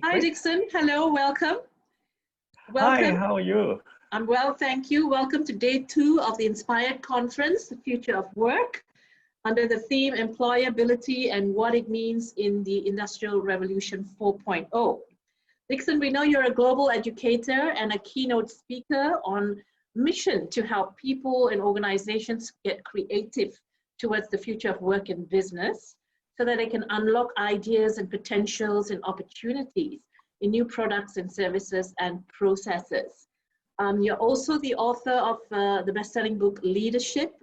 Hi, Great. Dickson. Hello, welcome. Hi, Welcome. how are you? I'm well, thank you. Welcome to day 2 of the Inspired Conference, The Future of Work, under the theme Employability and What It Means in the Industrial Revolution 4.0. Dickson, we know you're a global educator and a keynote speaker on mission to help people and organizations get creative towards the future of work and business so that they can unlock ideas and potentials and opportunities in new products and services and processes. You're also the author of the best-selling book, Leadership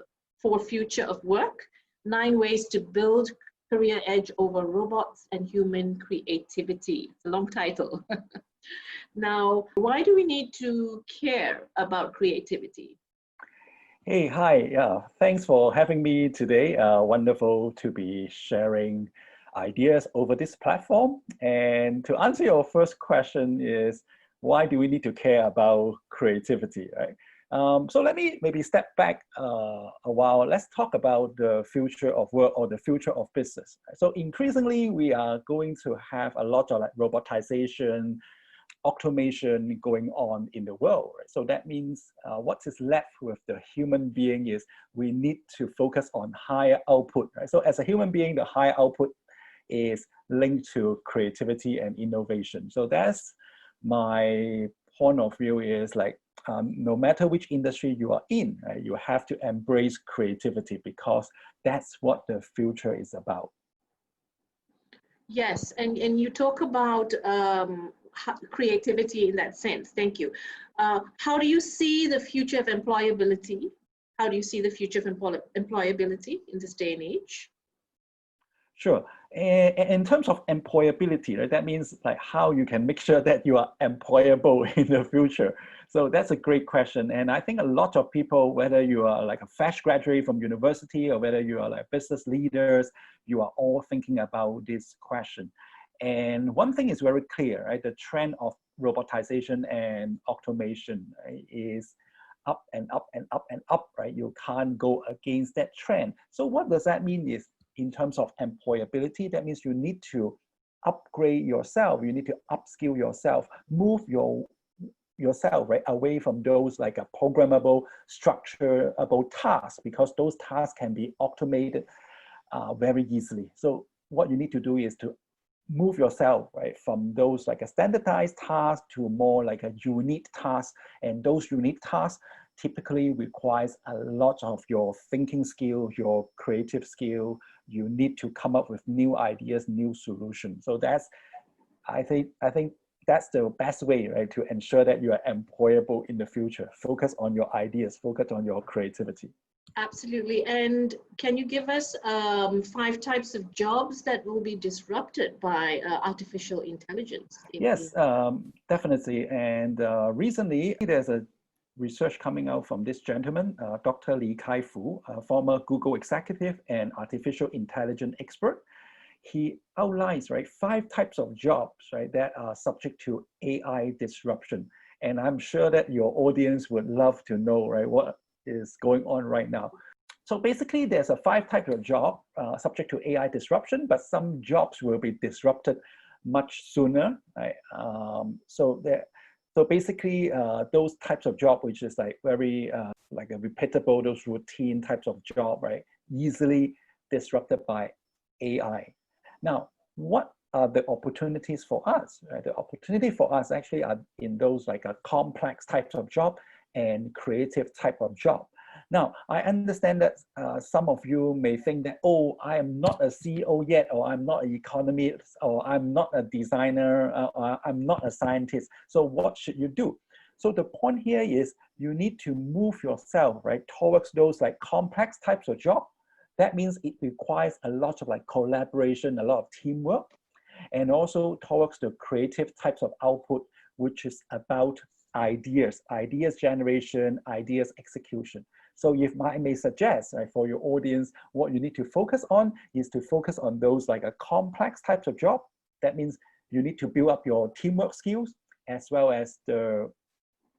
for Future of Work, 9 Ways to Build Career Edge Over Robots and Human Creativity. It's a long title. Now, why do we need to care about creativity? Hey, hi. Yeah, thanks for having me today. Wonderful to be sharing ideas over this platform. And to answer your first question is, why do we need to care about creativity, right? So let me maybe step back a while. Let's talk about the future of work or the future of business. So increasingly, we are going to have a lot of like robotization, automation going on in the world. Right? So that means what is left with the human being is we need to focus on higher output. Right? So as a human being, the higher output is linked to creativity and innovation. So that's my point of view is like, no matter which industry you are in, right, you have to embrace creativity because that's what the future is about. Yes, and you talk about creativity in that sense. Thank you. How do you see the future of employability? How do you see the future of employability in this day and age? Sure. In terms of employability, right, that means like how you can make sure that you are employable in the future. So that's a great question. And I think a lot of people, whether you are like a fresh graduate from university or whether you are like business leaders, you are all thinking about this question. And one thing is very clear, right? The trend of robotization and automation, right, is up and up and up and up, right? You can't go against that trend. So what does that mean is in terms of employability, that means you need to upgrade yourself, you need to upskill yourself, move yourself right away from those like a programmable, structurable tasks, because those tasks can be automated very easily. So what you need to do is to move yourself right from those like a standardized task to more like a unique task, and those unique tasks typically requires a lot of your thinking skill, your creative skill. You need to come up with new ideas, new solutions. So that's, I think that's the best way, right, to ensure that you are employable in the future. Focus on your ideas, focus on your creativity. Absolutely. And can you give us 5 types of jobs that will be disrupted by artificial intelligence? Yes, definitely. And recently, there's a research coming out from this gentleman, Dr. Li Kai-fu, a former Google executive and artificial intelligence expert. He outlines, right, 5 types of jobs, right, that are subject to AI disruption. And I'm sure that your audience would love to know, right, what is going on right now. So basically, there's a 5 types of job subject to AI disruption, but some jobs will be disrupted much sooner, right? So basically, those types of job, which is like very like a repeatable, those routine types of job, right, easily disrupted by AI. Now, what are the opportunities for us? Right? The opportunity for us actually are in those like a complex types of job and creative type of job. Now, I understand that some of you may think that, oh, I am not a CEO yet, or I'm not an economist, or I'm not a designer, or I'm not a scientist. So what should you do? So the point here is you need to move yourself, right, towards those like complex types of job. That means it requires a lot of like collaboration, a lot of teamwork, and also towards the creative types of output, which is about ideas generation, ideas execution. So if I may suggest, right, for your audience, what you need to focus on is to focus on those like a complex types of job. That means you need to build up your teamwork skills as well as the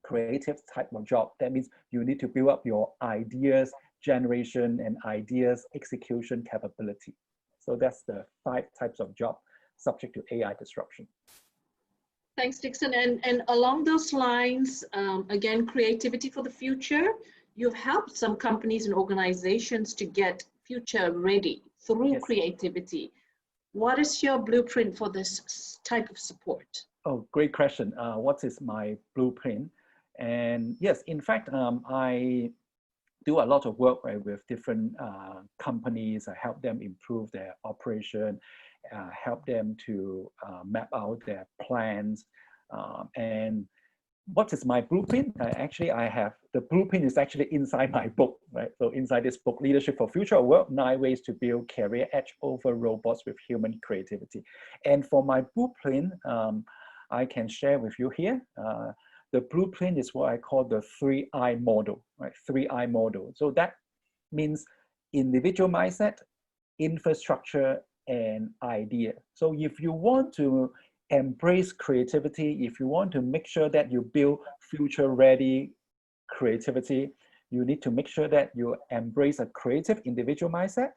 creative type of job. That means you need to build up your ideas generation and ideas execution capability. So that's the 5 types of job subject to AI disruption. Thanks, Dickson. And along those lines, again, creativity for the future, you've helped some companies and organizations to get future ready through Yes. creativity. What is your blueprint for this type of support? Oh, great question. What is my blueprint? And yes, in fact, I do a lot of work, right, with different companies. I help them improve their operation, help them to map out their plans. And what is my blueprint? Actually, I have the blueprint is actually inside my book, right? So inside this book, Leadership for Future of Work, 9 Ways to Build Career Edge Over Robots with Human Creativity. And for my blueprint, I can share with you here. The blueprint is what I call the 3I model, right? 3I model. So that means individual mindset, infrastructure, and idea. So if you want to embrace creativity, if you want to make sure that you build future-ready creativity, you need to make sure that you embrace a creative individual mindset.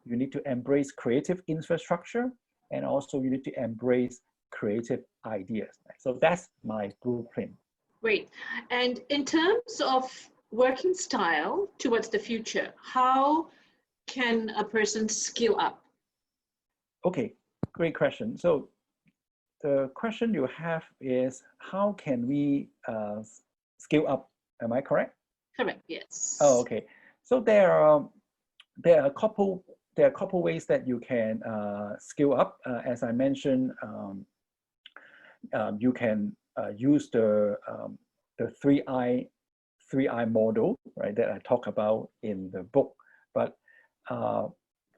You need to embrace creative infrastructure, and also you need to embrace creative ideas. So that's my blueprint. Great. And in terms of working style towards the future, how can a person skill up? Okay, great question. So the question you have is, how can we skill up? Am I correct? Correct, yes. Oh, okay. So there are a couple ways that you can skill up. As I mentioned, you can use the 3I model, right, that I talk about in the book. But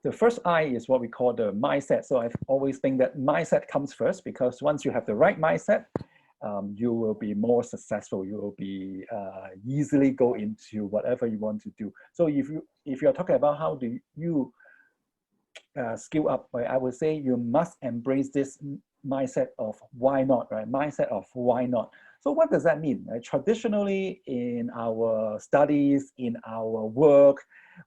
the first I is what we call the mindset. So I always think that mindset comes first, because once you have the right mindset, you will be more successful. You will be easily go into whatever you want to do. So if you're talking about how do you skill up, right, I would say you must embrace this mindset of why not, right? Mindset of why not. So what does that mean? Right? Traditionally, in our studies, in our work,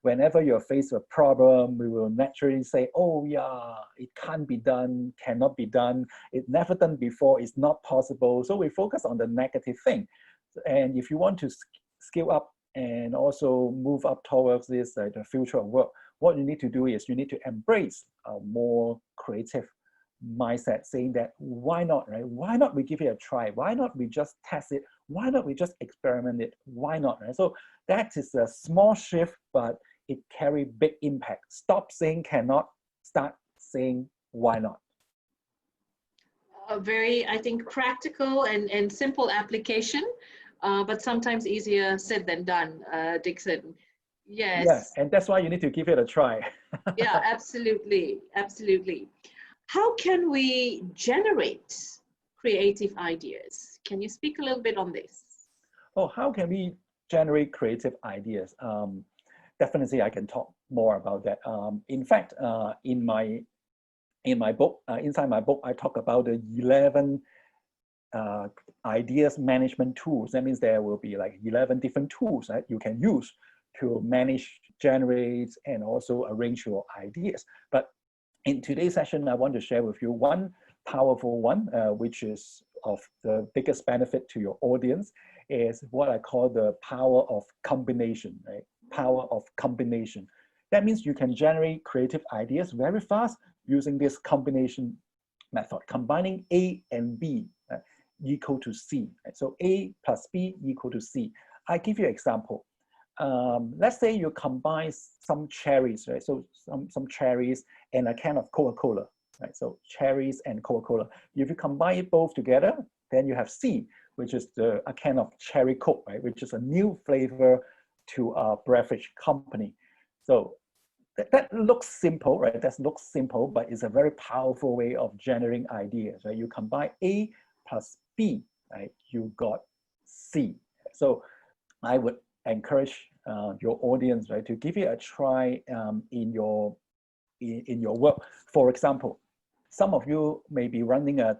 whenever you're faced with a problem, we will naturally say, oh yeah, it can't be done, cannot be done, it never done before, it's not possible. So we focus on the negative thing. And if you want to skill up and also move up towards this the future of work, what you need to do is you need to embrace a more creative mindset, saying that why not, right? Why not we give it a try? Why not we just test it? Why not we just experiment it? Why not, right? So that is a small shift, but it carry big impact. Stop saying cannot, start saying why not. A very, I think, practical and simple application, but sometimes easier said than done, Dickson. Yes. Yes, and that's why you need to give it a try. Yeah, absolutely, absolutely. How can we generate creative ideas? Can you speak a little bit on this? Oh, how can we generate creative ideas? Definitely, I can talk more about that. In fact, in my book, inside my book, I talk about the 11 ideas management tools. That means there will be like 11 different tools that you can use to manage, generate, and also arrange your ideas. But in today's session, I want to share with you one powerful one, which is of the biggest benefit to your audience, is what I call the power of combination, right? Power of combination. That means you can generate creative ideas very fast using this combination method, combining A and B equal to C. Right? So A plus B equal to C. I give you an example. Let's say you combine some cherries, right? So some cherries and a can of Coca-Cola, right? So cherries and Coca-Cola. If you combine it both together, then you have C, which is a can of cherry Coke, right? Which is a new flavor to a beverage company. So that looks simple, right? That looks simple, but it's a very powerful way of generating ideas, right? You combine A plus B, right? You got C. So I would encourage your audience, right, to give it a try in your work. For example, some of you may be running a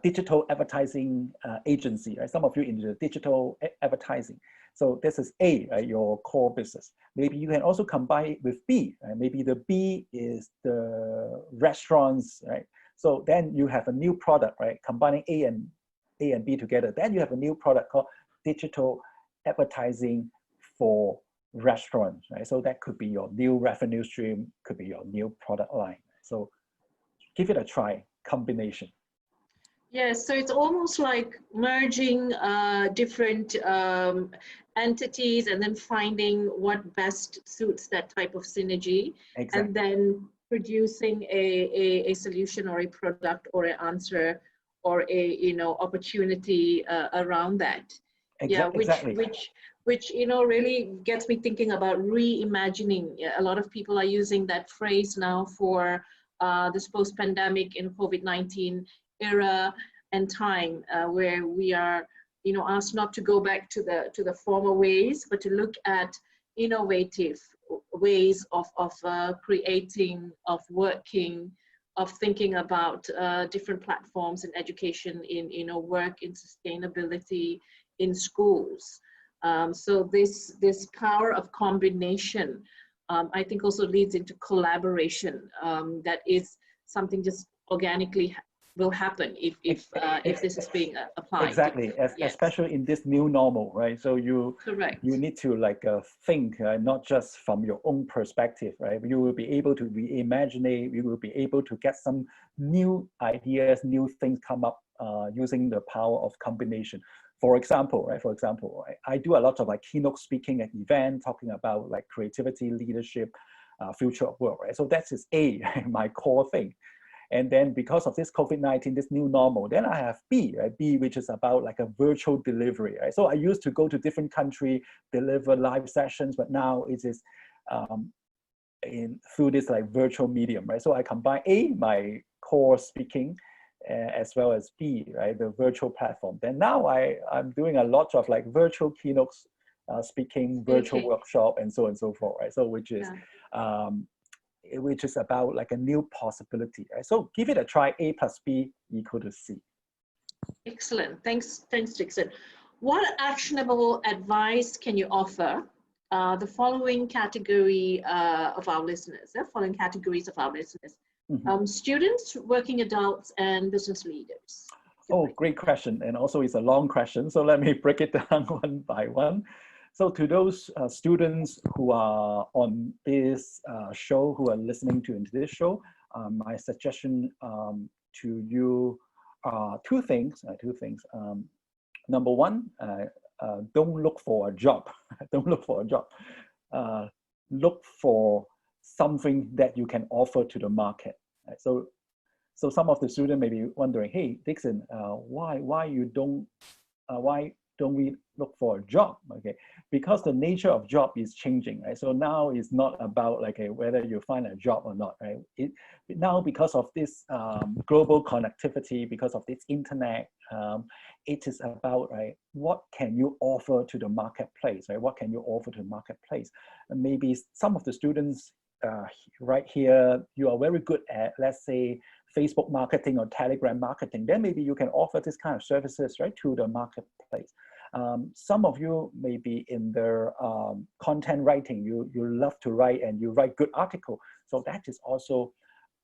digital advertising agency, right? Some of you in the digital advertising. So this is A, right, your core business. Maybe you can also combine it with B, right? Maybe the B is the restaurants, right? So then you have a new product, right? Combining A and B together. Then you have a new product called digital advertising for restaurants, right? So that could be your new revenue stream, could be your new product line. So give it a try, combination. Yes, so it's almost like merging different entities and then finding what best suits that type of synergy, Exactly. and then producing a solution or a product or an answer or a opportunity around that. Yeah, Exactly. which really gets me thinking about reimagining. A lot of people are using that phrase now for this post-pandemic in COVID-19 era and time, where we are asked not to go back to the former ways, but to look at innovative ways of creating, of working, of thinking about different platforms in education, in work, in sustainability, in schools. So this power of combination, I think, also leads into collaboration. That is something just organically will happen if this is being applied. Exactly, Yes. especially in this new normal, right? So you need to think not just from your own perspective, right? You will be able to reimagine. You will be able to get some new ideas, new things come up using the power of combination. For example, I do a lot of keynote speaking at events, talking about creativity, leadership, future of work, right? So that is my core thing. And then because of this COVID-19, this new normal, then I have B, right? B, which is about a virtual delivery, right? So I used to go to different countries, deliver live sessions, but now it is through this virtual medium, right? So I combine A, my core speaking, as well as B, right? The virtual platform. Then now I'm doing a lot of virtual keynotes, speaking, virtual workshop, and so on and so forth, right? So which is about a new possibility, right? So give it a try. A plus B equal to C. Excellent. Thanks, Dickson. What actionable advice can you offer the following category of our listeners? Following categories of our listeners: students, working adults, and business leaders. Oh, great question. And also it's a long question. So let me break it down one by one. So to those students who are on this show, who are listening to this show, my suggestion to you are two things. Number one, don't look for a job. Don't look for a job. Look for something that you can offer to the market. Right? So some of the students may be wondering, hey, Dickson, why don't we look for a job? Okay, because the nature of job is changing, right? So now it's not about whether you find a job or not, right? Now because of this global connectivity, because of this internet, it is about what can you offer to the marketplace, right? What can you offer to the marketplace? And maybe some of the students right here, you are very good at, let's say, Facebook marketing or Telegram marketing, then maybe you can offer this kind of services, right, to the marketplace. Some of you may be in the content writing. You love to write and you write good article. So that is also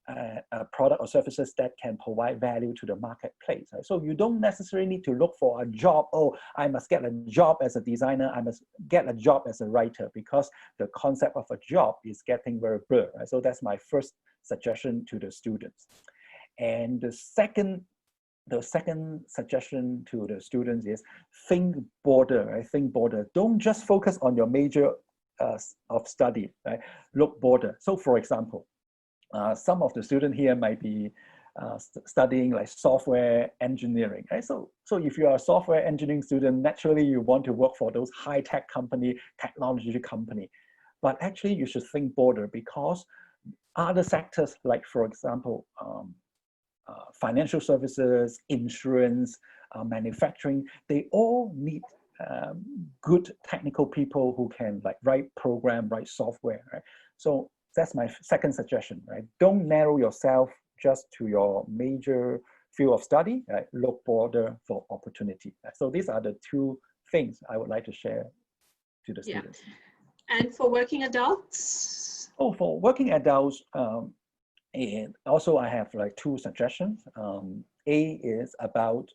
a product or services that can provide value to the marketplace. Right? So you don't necessarily need to look for a job. Oh, I must get a job as a designer. I must get a job as a writer, because the concept of a job is getting very blurred. Right? So that's my first suggestion to the students. And the second suggestion to the students is think broader. Right? Think broader. Don't just focus on your major of study. Right? Look broader. So, for example, some of the students here might be studying software engineering. Right? So if you are a software engineering student, naturally you want to work for those high-tech company, technology company. But actually, you should think broader, because other sectors, like for example, financial services, insurance, manufacturing, they all need good technical people who can write program, write software. Right? So that's my second suggestion. Right? Don't narrow yourself just to your major field of study. Right? Look broader for opportunity. Right? So these are the two things I would like to share to the students. And for working adults? Oh, for working adults, And also I have like two suggestions. A is about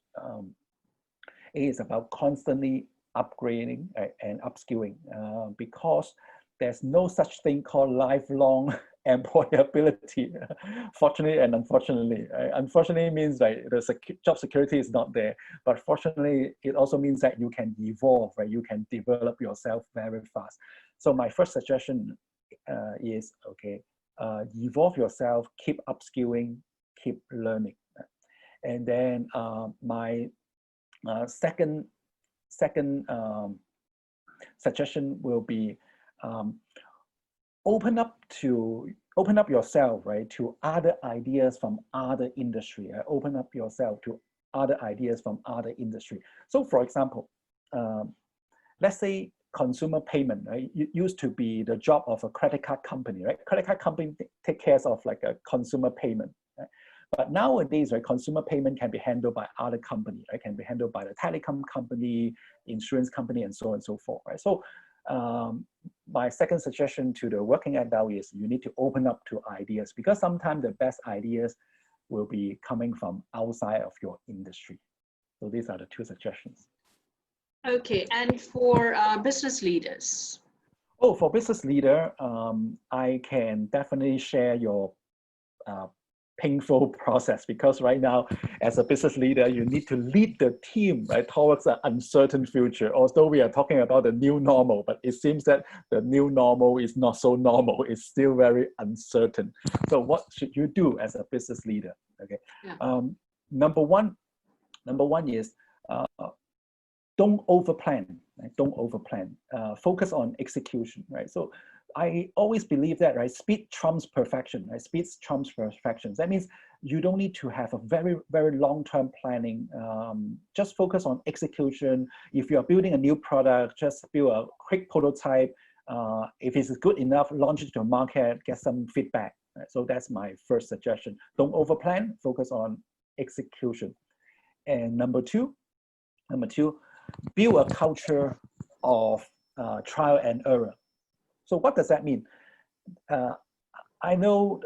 constantly upgrading and upskilling, because there's no such thing called lifelong employability, fortunately and unfortunately. Unfortunately means like the job security is not there, but fortunately it also means that you can evolve, right? You can develop yourself very fast. So my first suggestion is, okay, evolve yourself, keep upskilling, keep learning. And then my second suggestion will be, open up yourself, right, to other ideas from other industry. Open up yourself to other ideas from other industry. So for example, let's say consumer payment, right? It used to be the job of a credit card company, right? Credit card company take care of like a consumer payment, right? But nowadays, right, consumer payment can be handled by other companies, right? Can be handled by the telecom company, insurance company, and so on and so forth, right? So my second suggestion to the working adult is you need to open up to ideas, because sometimes the best ideas will be coming from outside of your industry. So these are the two suggestions. Okay, and for business leaders? Oh, for business leader, I can definitely share your painful process, because right now, as a business leader, you need to lead the team, right, towards an uncertain future. Although we are talking about the new normal, but it seems that the new normal is not so normal. It's still very uncertain. So what should you do as a business leader? Okay, yeah. Number one is don't overplan. Right? Don't overplan. Focus on execution. Right. So I always believe that, right? Speed trumps perfection. Right? Speed trumps perfection. That means you don't need to have a very, very long-term planning. Just focus on execution. If you are building a new product, just build a quick prototype. If it's good enough, launch it to a market, get some feedback. Right? So that's my first suggestion. Don't overplan. Focus on execution. And number two, build a culture of trial and error. So what does that mean? I know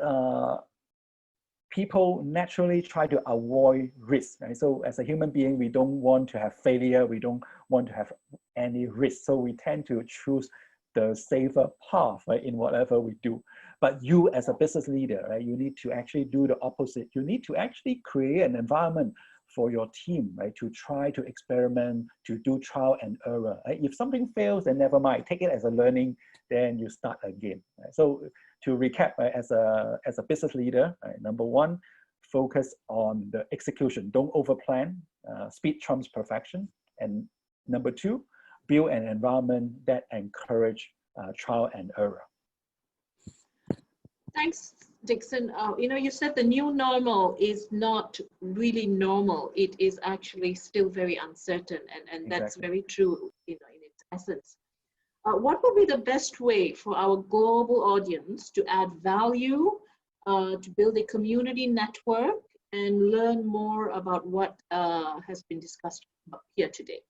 people naturally try to avoid risk, right? So as a human being, we don't want to have failure. We don't want to have any risk. So we tend to choose the safer path, right, in whatever we do. But you as a business leader, right, you need to actually do the opposite. You need to actually create an environment for your team, right, to try to experiment, to do trial and error. Right? If something fails, then never mind. Take it as a learning, then you start again. Right? So to recap, right, as a business leader, right, number one, focus on the execution. Don't overplan. Speed trumps perfection. And number two, build an environment that encourage trial and error. Thanks, Dickson. You said the new normal is not really normal. It is actually still very uncertain, and that's Exactly. very true, in its essence. What would be the best way for our global audience to add value, to build a community network, and learn more about what has been discussed here today?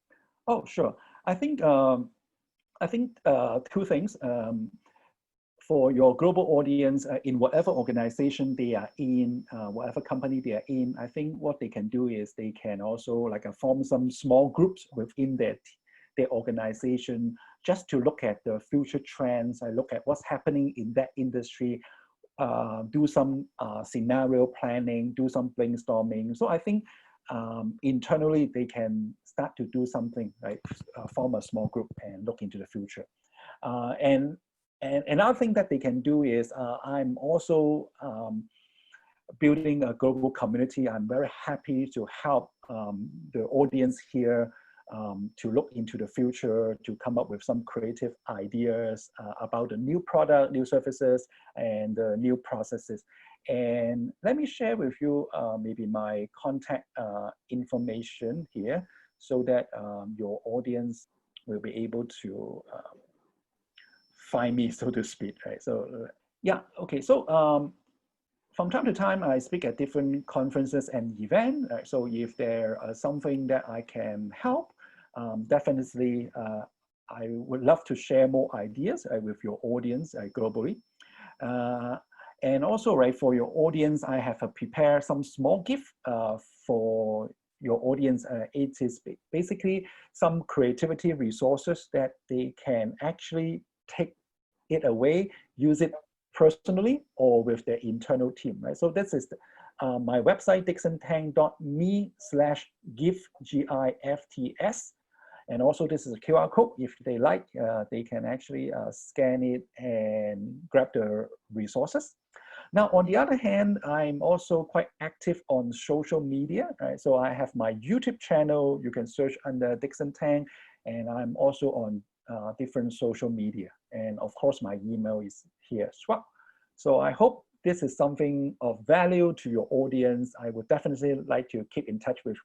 Oh, sure. I think two things. For your global audience, in whatever organization they are in, whatever company they are in, I think what they can do is they can also like form some small groups within their organization, just to look at the future trends, look at what's happening in that industry, do some scenario planning, do some brainstorming. So I think internally they can start to do something, right? Form a small group and look into the future. And another thing that they can do is I'm also building a global community. I'm very happy to help the audience here to look into the future, to come up with some creative ideas about the new product, new services, and new processes. And let me share with you maybe my contact information here, so that your audience will be able to find me, so to speak, right? So yeah, okay. So from time to time, I speak at different conferences and events. Right? So if there is something that I can help, definitely I would love to share more ideas with your audience globally. And also, right, for your audience, I have prepared some small gift for your audience. It is basically some creativity resources that they can actually take it away, use it personally or with their internal team, right? So this is my website, dicksontang.me/gift, GIFTS. And also this is a QR code. If they like, they can actually scan it and grab the resources. Now, on the other hand, I'm also quite active on social media, right? So I have my YouTube channel. You can search under Dickson Tang, and I'm also on different social media. And of course, my email is here as well. So I hope this is something of value to your audience. I would definitely like to keep in touch with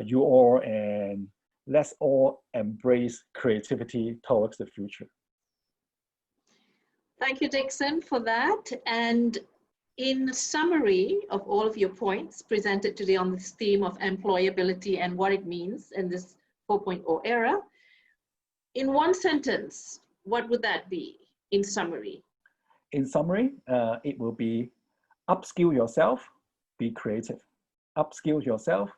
you all, and let's all embrace creativity towards the future. Thank you, Dickson, for that. And in summary of all of your points presented today on this theme of employability and what it means in this 4.0 era, in one sentence, what would that be in summary? In summary, it will be upskill yourself, be creative. Upskill yourself,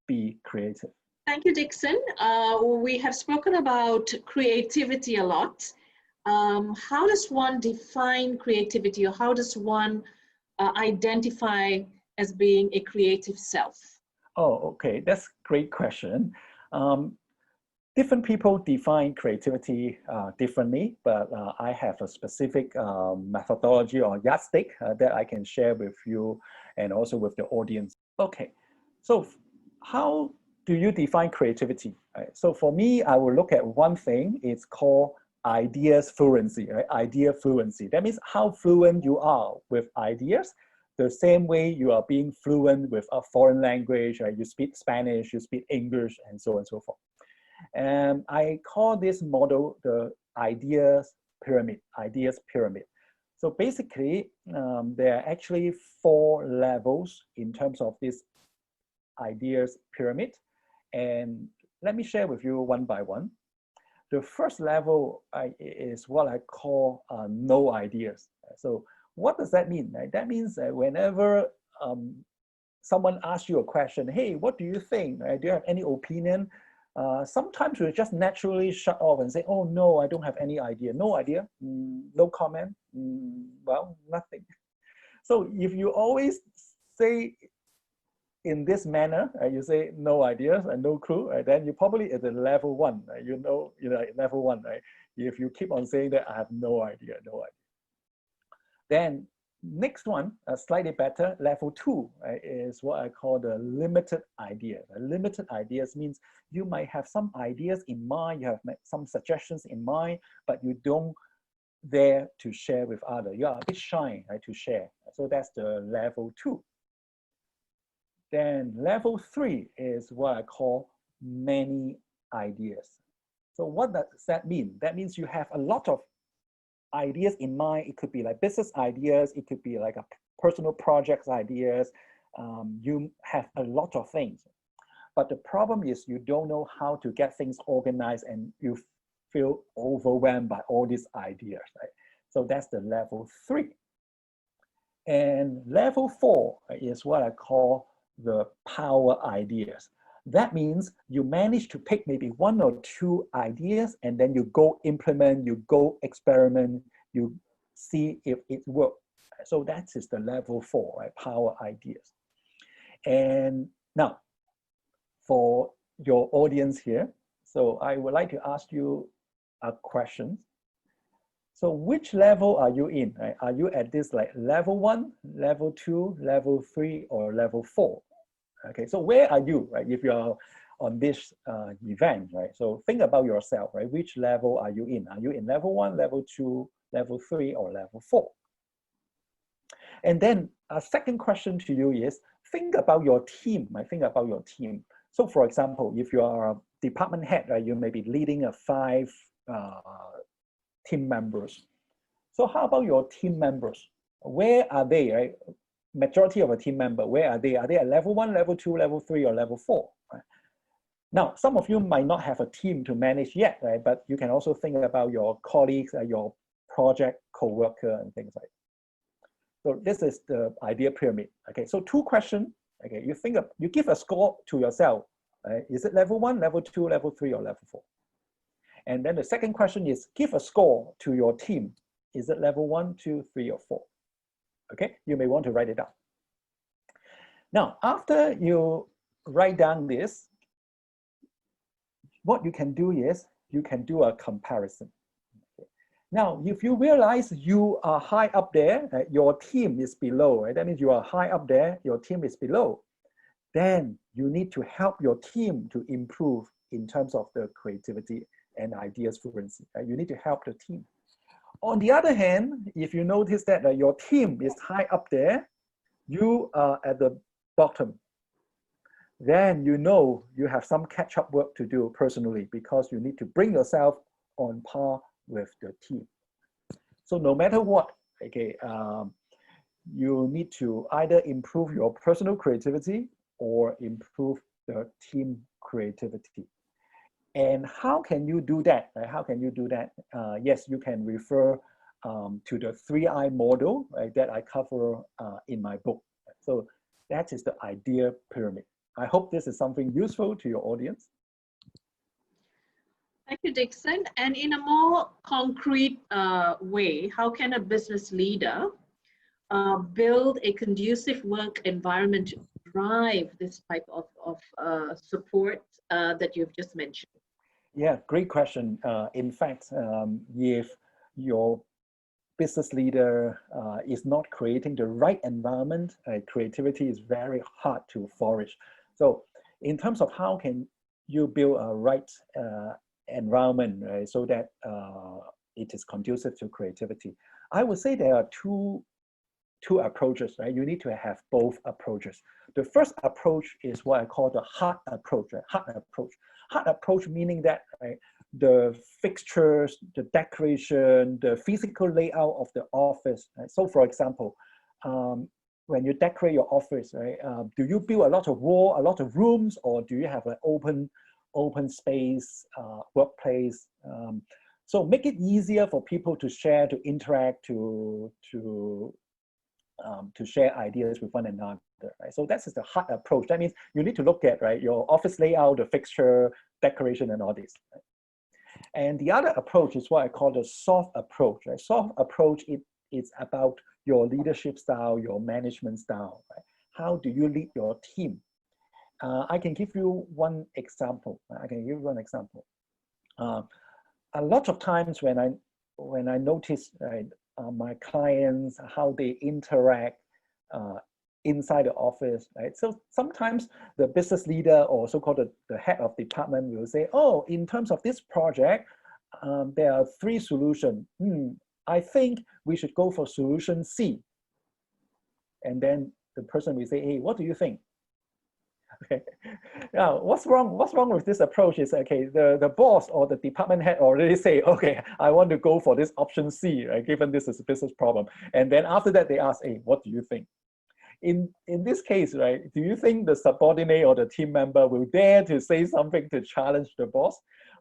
be creative. Thank you, Dickson. We have spoken about creativity a lot. How does one define creativity, or how does one identify as being a creative self? Oh, okay, that's a great question. Different people define creativity differently, but I have a specific methodology or yardstick that I can share with you and also with the audience. Okay, so how do you define creativity? Right? So for me, I will look at one thing. It's called ideas fluency, right? Idea fluency. That means how fluent you are with ideas, the same way you are being fluent with a foreign language, right? You speak Spanish, you speak English, and so on and so forth. And I call this model the ideas pyramid, ideas pyramid. So basically, there are actually 4 levels in terms of this ideas pyramid. And let me share with you one by one. The first level is what I call no ideas. So what does that mean? Right? That means that whenever someone asks you a question, hey, what do you think? Right? Do you have any opinion? Sometimes we just naturally shut off and say, oh no, I don't have any idea. No idea, no comment, well, nothing. So if you always say in this manner, you say no ideas and no clue, right? Then you probably at the level 1, right? You know, level 1, right? If you keep on saying that I have no idea, no idea. Then next one, slightly better, level 2, right, is what I call the limited idea. Limited ideas means you might have some ideas in mind, you have some suggestions in mind, but you don't dare to share with others. You are a bit shy, right, to share. So that's the level 2. Then level 3 is what I call many ideas. So what does that mean? That means you have a lot of ideas in mind. It could be like business ideas, it could be like a personal projects ideas. You have a lot of things, but the problem is you don't know how to get things organized, and you feel overwhelmed by all these ideas, right? So that's the level 3. And level 4 is what I call the power ideas. That means you manage to pick maybe 1 or 2 ideas, and then you go implement, you go experiment, you see if it works. So that is the level 4, right? Power ideas. And now, for your audience here, so I would like to ask you a question. So which level are you in? Right? Are you at this like level 1, level 2, level 3, or level 4? Okay, so where are you, right? If you're on this event, right? So think about yourself, right? Which level are you in? Are you in level 1, level 2, level 3, or level 4? And then a second question to you is, think about your team, right? Think about your team. So for example, if you are a department head, right, you may be leading a 5 team members. So how about your team members? Where are they, right? Majority of a team member, where are they? Are they at level 1, level 2, level 3, or level 4? Right? Now, some of you might not have a team to manage yet, right? But you can also think about your colleagues, your project co-worker, and things like that. So this is the idea pyramid. Okay, so two questions. Okay, you give a score to yourself. Is it level 1, level 2, level 3, or level 4? And then the second question is give a score to your team. Is it level 1, 2, 3, or 4? Okay, you may want to write it down. Now, after you write down this, what you can do is you can do a comparison. Now, if you realize you are high up there, your team is below, right? That means you are high up there, your team is below, then you need to help your team to improve in terms of the creativity and ideas fluency. Right? You need to help the team. On the other hand, if you notice that your team is high up there, you are at the bottom, then you know you have some catch-up work to do personally because you need to bring yourself on par with the team. So no matter what, okay, you need to either improve your personal creativity or improve the team creativity. And how can you do that? Right? How can you do that? Yes, you can refer to the 3I model, right, that I cover in my book. So that is the idea pyramid. I hope this is something useful to your audience. Thank you, Dickson. And in a more concrete way, how can a business leader build a conducive work environment to drive this type of support that you've just mentioned? Yeah, great question. In fact, if your business leader is not creating the right environment, creativity is very hard to flourish. So in terms of how can you build a right environment, right, so that it is conducive to creativity, I would say there are two approaches, right? You need to have both approaches. The first approach is what I call the hard approach, right? Hard approach meaning that, right, the fixtures, the decoration, the physical layout of the office. Right? So for example, when you decorate your office, right, do you build a lot of wall, a lot of rooms, or do you have an open space workplace? So make it easier for people to share, to interact, to share ideas with one another, right? So that's the hard approach. That means you need to look at, right, your office layout, the fixture, decoration, and all this. Right? And the other approach is what I call the soft approach. Right? Soft approach, it's about your leadership style, your management style. Right? How do you lead your team? I can give you one example. A lot of times when I notice, right, my clients, how they interact inside the office, right? So sometimes the business leader or so-called the head of department will say, oh, in terms of this project, there are 3 solutions. I think we should go for solution C. And then the person will say, hey, what do you think? Okay. Now, what's wrong with this approach is, okay, the boss or the department head already say, okay, I want to go for this option C, right, given this is a business problem. And then after that, they ask, hey, what do you think? In this case, right, do you think the subordinate or the team member will dare to say something to challenge the boss?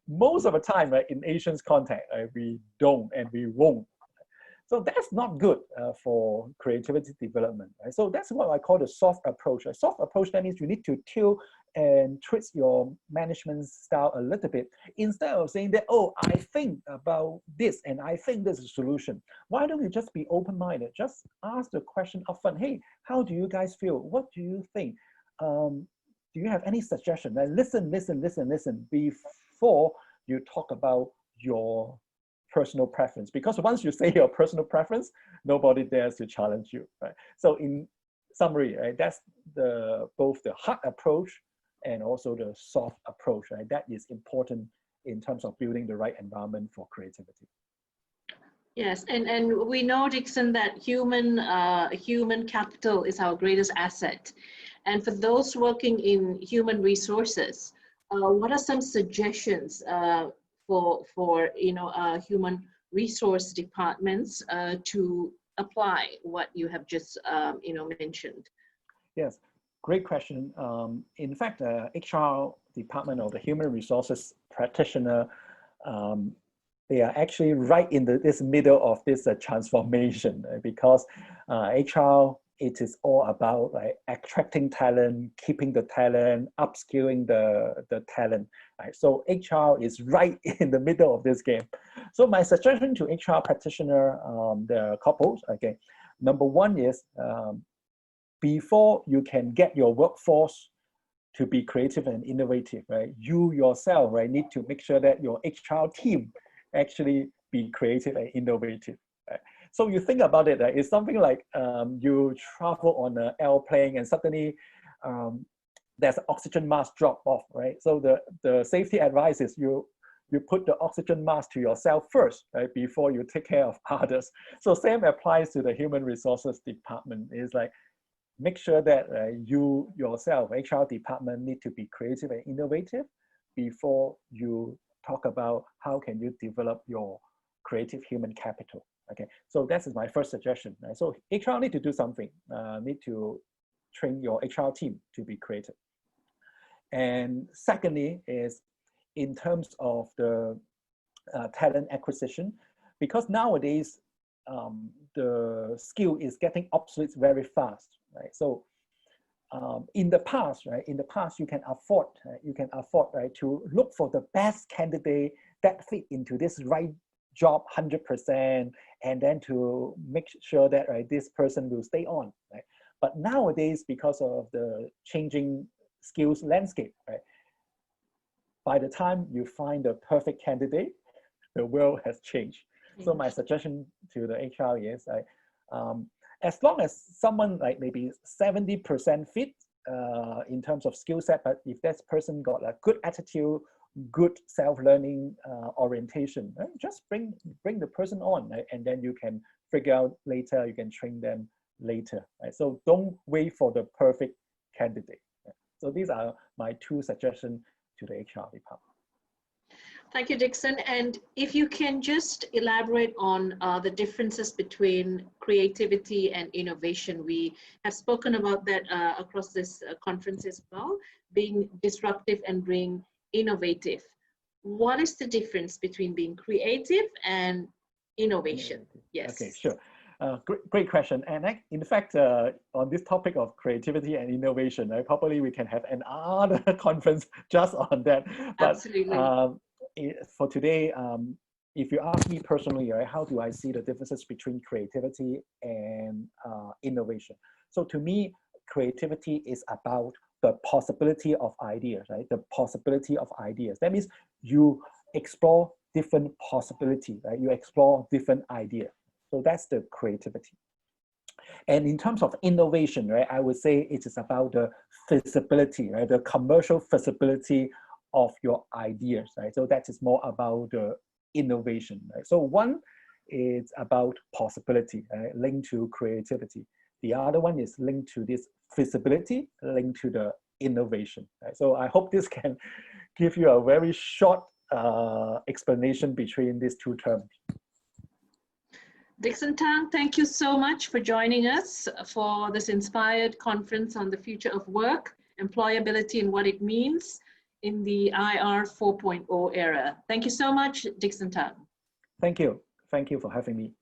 Most of the time, right, in Asians context, right, we don't and we won't. So that's not good for creativity development. Right? So that's what I call the soft approach. A soft approach, that means you need to tilt and twist your management style a little bit instead of saying that, oh, I think about this and I think there's a solution. Why don't you just be open-minded? Just ask the question upfront. Hey, how do you guys feel? What do you think? Do you have any suggestion? Like, listen before you talk about your personal preference, because once you say your personal preference, nobody dares to challenge you, right? So in summary, right, that's both the hard approach and also the soft approach, right? That is important in terms of building the right environment for creativity. Yes, and we know, Dickson, that human capital is our greatest asset. And for those working in human resources, what are some suggestions for human resource departments to apply what you have just mentioned? Yes, great question. In fact, HR department or the human resources practitioner they are actually right in this middle of this transformation, right? Because HR, it is all about like attracting talent, keeping the talent, upskilling the talent, right? So HR is right in the middle of this game. So my suggestion to HR practitioner, the couples, okay, number one is before you can get your workforce to be creative and innovative, right? You yourself, right, need to make sure that your HR team actually be creative and innovative. Right? So you think about it, right? It's something like you travel on an airplane and suddenly there's an oxygen mask drop off, right? So the safety advice is you put the oxygen mask to yourself first, right, before you take care of others. So same applies to the human resources department. It's like, make sure that you yourself, HR department, need to be creative and innovative before you talk about how can you develop your creative human capital. Okay, so that is my first suggestion. Right? So HR need to do something, need to train your HR team to be creative. And secondly is in terms of the talent acquisition, because nowadays the skill is getting obsolete very fast. Right? So in the past, right? In the past, you can afford, right, to look for the best candidate that fit into this right job 100%, and then to make sure that right this person will stay on. Right? But nowadays, because of the changing skills landscape, right? By the time you find the perfect candidate, the world has changed. So my suggestion to the HR is, as long as someone like maybe 70% fit in terms of skill set, but if that person got a good attitude, good self-learning orientation, right? Just bring the person on, right? And then you can figure out later, you can train them later. Right? So don't wait for the perfect candidate. Right? So these are my two suggestions to the HR department. Thank you, Dickson. And if you can just elaborate on the differences between creativity and innovation. We have spoken about that across this conference as well, being disruptive and being innovative. What is the difference between being creative and innovation? Yes. Okay, sure. Great question. And in fact, on this topic of creativity and innovation, probably we can have another conference just on that. But, absolutely. For today, if you ask me personally, right, how do I see the differences between creativity and innovation? So to me, creativity is about the possibility of ideas, right? The possibility of ideas. That means you explore different possibilities, right? You explore different ideas. So that's the creativity. And in terms of innovation, right, I would say it is about the feasibility, right? The commercial feasibility of your ideas, right? So that is more about the innovation, right? So one is about possibility, right? Linked to creativity. The other one is linked to this feasibility, linked to the innovation, right? So I hope this can give you a very short explanation between these two terms. Dickson Tang, thank you so much for joining us for this inspired conference on the future of work, employability and what it means in the IR 4.0 era. Thank you so much, Dickson Tang. Thank you. Thank you for having me.